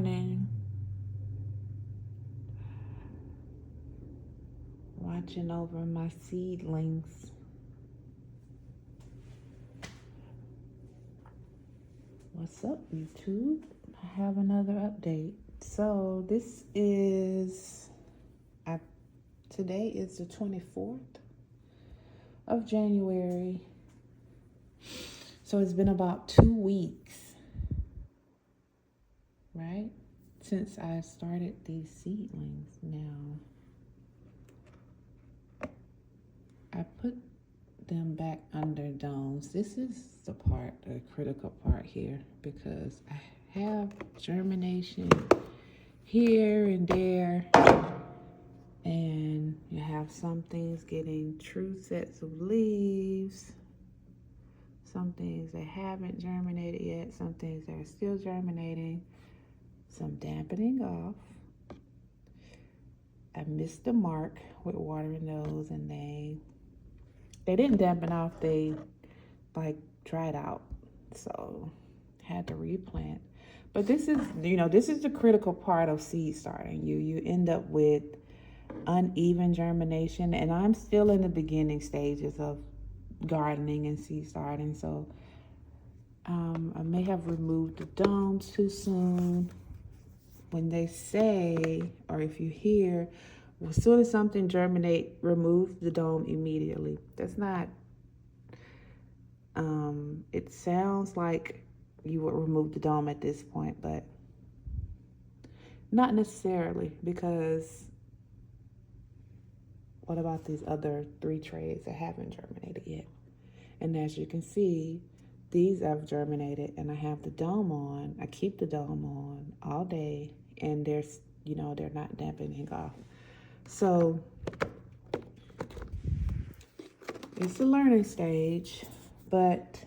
morning. Watching over my seedlings. What's up, YouTube? I have another update. So this is, today is the 24th of January. So it's been about 2 weeks, right? Since I started these seedlings. Now, I put them back under domes. This is the critical part here, because I have germination here and there, and you have some things getting true sets of leaves, some things that haven't germinated yet, some things that are still germinating, some dampening off. I missed the mark with watering those, and they didn't dampen off, they like dried out, so had to replant. But this is, this is the critical part of seed starting. You end up with uneven germination, and I'm still in the beginning stages of gardening and seed starting, so I may have removed the domes too soon. When they say, or if you hear, as soon as something germinate, remove the dome immediately. That's not, it sounds like you would remove the dome at this point, but not necessarily, because what about these other 3 trays that haven't germinated yet? And as you can see, these have germinated, and I have the dome on. I keep the dome on all day, and there's, they're not dampening off. So it's a learning stage, but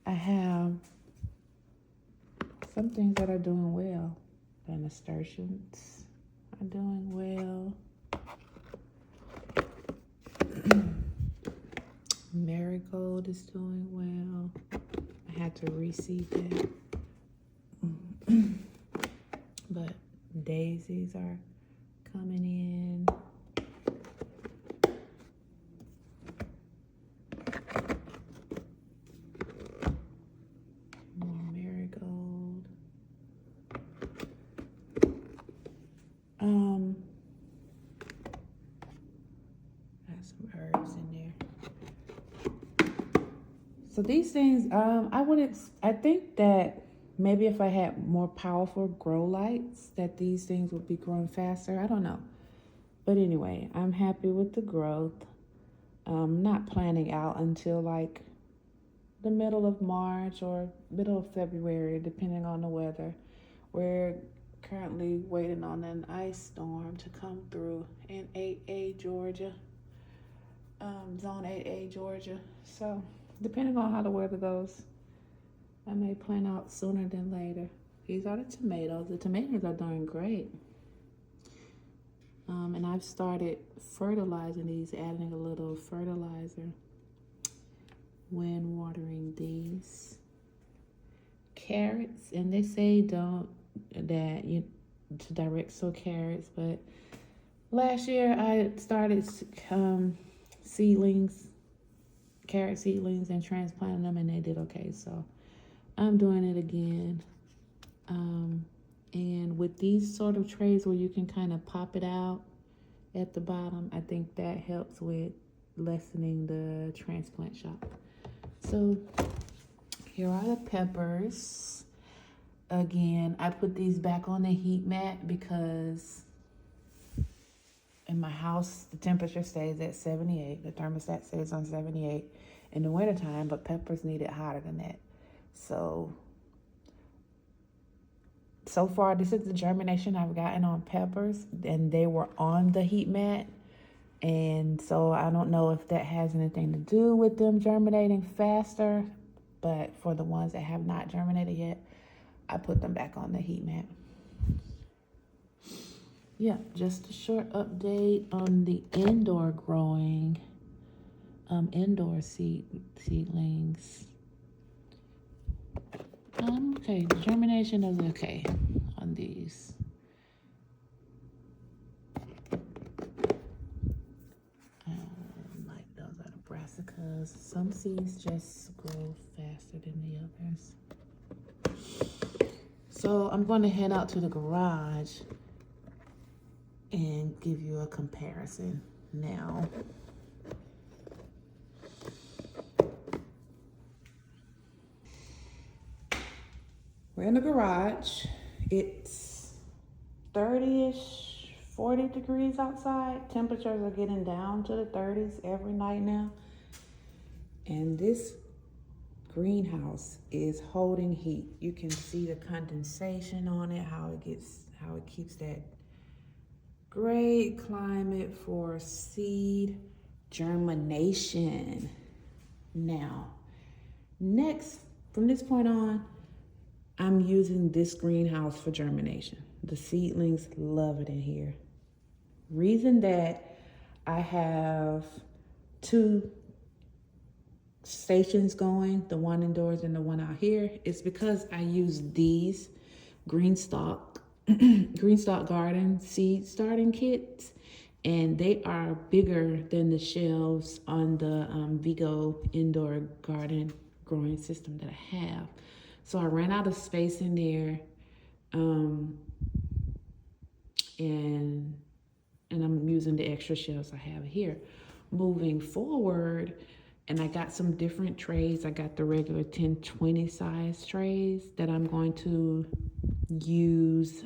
I have some things that are doing well. The nasturtiums are doing well. Marigold is doing well. I had to reseed that. But daisies are coming in. More marigold. Got some herbs in there. So these things, I think that maybe if I had more powerful grow lights, that these things would be growing faster. I don't know. But anyway, I'm happy with the growth. I'm not planning out until like the middle of March or middle of February, depending on the weather. We're currently waiting on an ice storm to come through in 8A Georgia, zone 8A Georgia. So depending on how the weather goes, I may plant out sooner than later. These are the tomatoes. The tomatoes are doing great. And I've started fertilizing these, adding a little fertilizer when watering these. Carrots, and they say to direct sow carrots, but last year I started seedlings, carrot seedlings, and transplanting them, and they did okay. So I'm doing it again. And with these sort of trays where you can kind of pop it out at the bottom, I think that helps with lessening the transplant shock. So here are the peppers. Again, I put these back on the heat mat because in my house, the temperature stays at 78. The thermostat stays on 78 in the wintertime, but peppers need it hotter than that. So far, this is the germination I've gotten on peppers, and they were on the heat mat. And so I don't know if that has anything to do with them germinating faster, but for the ones that have not germinated yet, I put them back on the heat mat. Yeah, just a short update on the indoor growing, indoor seedlings. I'm Okay, germination is okay on these. Like those are the brassicas. Some seeds just grow faster than the others. So I'm going to head out to the garage and give you a comparison now. We're in the garage. It's 30-ish, 40 degrees outside. Temperatures are getting down to the 30s every night now. And this greenhouse is holding heat. You can see the condensation on it, how it keeps that great climate for seed germination. Now, next, from this point on, I'm using this greenhouse for germination. The seedlings love it in here. Reason that I have 2 stations going, the one indoors and the one out here, is because I use these green stalk garden seed starting kits, and they are bigger than the shelves on the Vigo indoor garden growing system that I have. So I ran out of space in there, and I'm using the extra shelves I have here. Moving forward, and I got some different trays. I got the regular 10-20 size trays that I'm going to use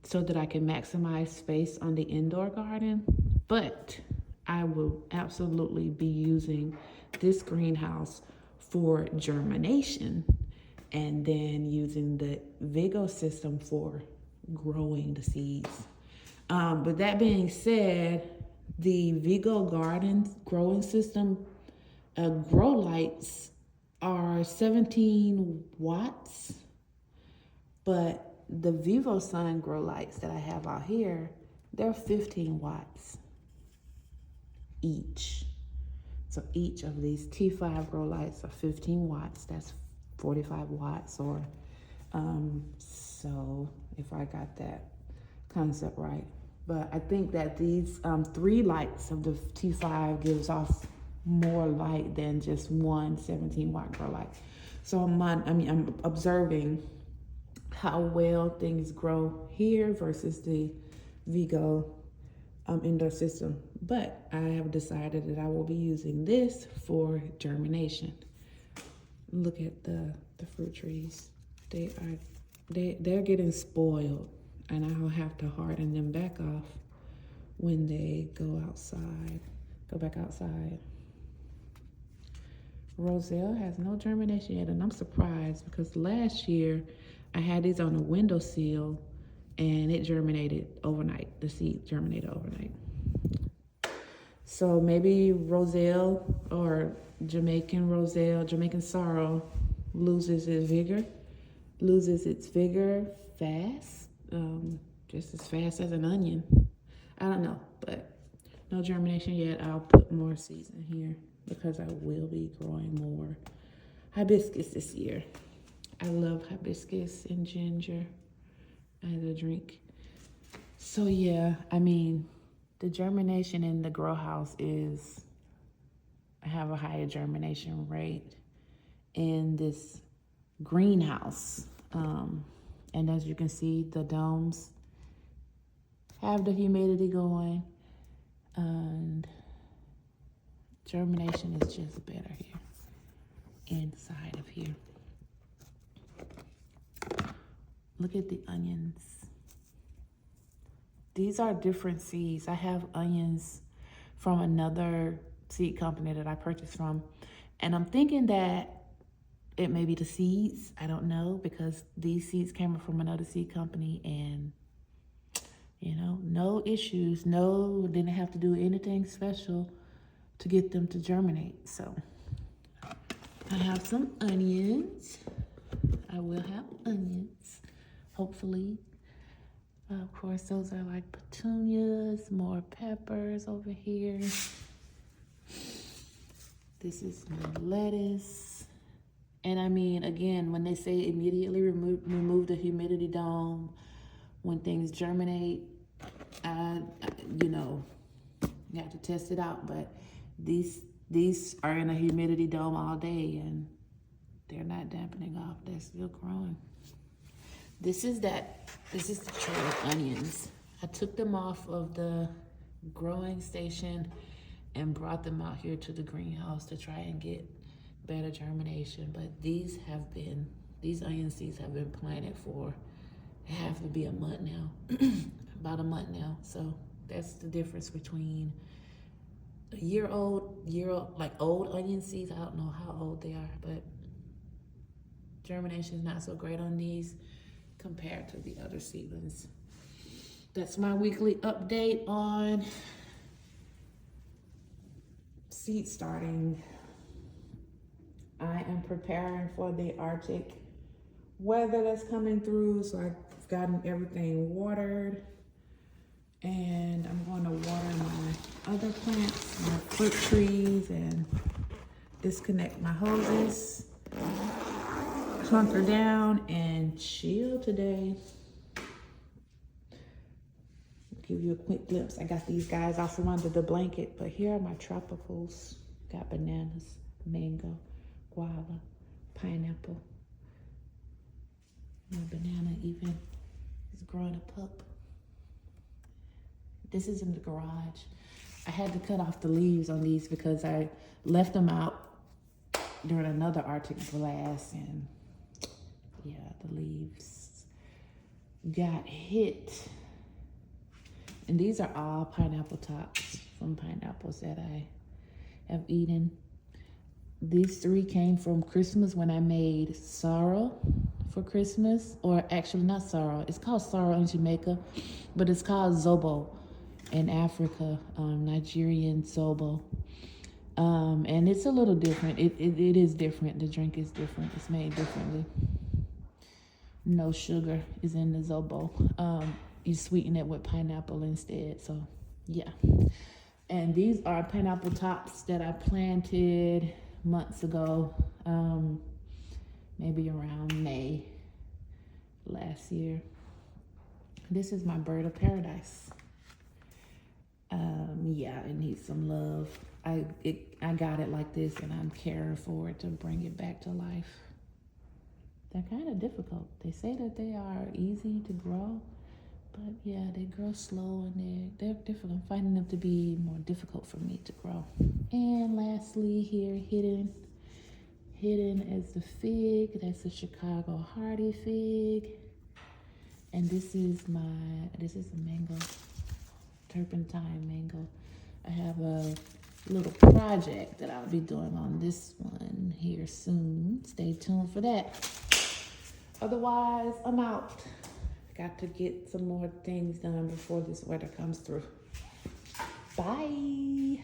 so that I can maximize space on the indoor garden. But I will absolutely be using this greenhouse for germination, and then using the Vigo system for growing the seeds. But that being said, the Vigo garden growing system grow lights are 17 watts, but the Vivo Sun grow lights that I have out here, they're 15 watts each. So each of these T5 grow lights are 15 watts. That's 45 watts, or so if I got that concept right. But I think that these 3 lights of the T5 gives off more light than just one 17-watt grow light. So I'm observing how well things grow here versus the Vigo indoor system. But I have decided that I will be using this for germination. Look at the fruit trees. They're getting spoiled, and I'll have to harden them back off when they go back outside. Roselle has no germination yet, and I'm surprised because last year I had these on a windowsill and it germinated overnight. The seed germinated overnight. So maybe Roselle or Jamaican sorrel loses its vigor fast, just as fast as an onion. I don't know, but no germination yet. I'll put more seeds in here because I will be growing more hibiscus this year. I love hibiscus and ginger as a drink. So yeah, I mean, the germination in the grow house I have a higher germination rate in this greenhouse. And as you can see, the domes have the humidity going, and germination is just better here, inside of here. Look at the onions. These are different seeds. I have onions from another seed company that I purchased from, and I'm thinking that it may be the seeds. I don't know, because these seeds came from another seed company, and no issues. No, didn't have to do anything special to get them to germinate. So I have some onions. I will have onions, hopefully. Of course, those are like petunias, more peppers over here. This is my lettuce. And I mean, again, when they say immediately remove the humidity dome when things germinate, you know, you have to test it out. But these are in a humidity dome all day, and they're not dampening off. They're still growing. This is the tray of onions. I took them off of the growing station and brought them out here to the greenhouse to try and get better germination. But these onion seeds have been planted for, have to be a month now, about a month now. So that's the difference between a year old, like old onion seeds. I don't know how old they are, but germination is not so great on these compared to the other seedlings. That's my weekly update on seed starting. I am preparing for the Arctic weather that's coming through, so I've gotten everything watered, and I'm going to water my other plants, my fruit trees, and disconnect my hoses, hunker down, and chill today. Give you a quick glimpse. I got these guys off from under the blanket, but here are my tropicals. Got bananas, mango, guava, pineapple. My banana even is growing a pup. This is in the garage. I had to cut off the leaves on these because I left them out during another Arctic blast, and yeah, the leaves got hit. And these are all pineapple tops from pineapples that I have eaten. These 3 came from Christmas when I made sorrel for Christmas, or actually not sorrel. It's called sorrel in Jamaica, but it's called zobo in Africa, Nigerian zobo. And it's a little different. It is different. The drink is different. It's made differently. No sugar is in the zobo. You sweeten it with pineapple instead. So yeah. And these are pineapple tops that I planted months ago, maybe around May last year. This is my bird of paradise. Yeah, it needs some love. I got it like this, and I'm caring for it to bring it back to life. They're kind of difficult. They say that they are easy to grow, but yeah, they grow slow, and they're difficult. I'm finding them to be more difficult for me to grow. And lastly, here, hidden is the fig. That's a Chicago hardy fig. And this is a mango, turpentine mango. I have a little project that I'll be doing on this one here soon. Stay tuned for that. Otherwise, I'm out. Got to get some more things done before this weather comes through. Bye.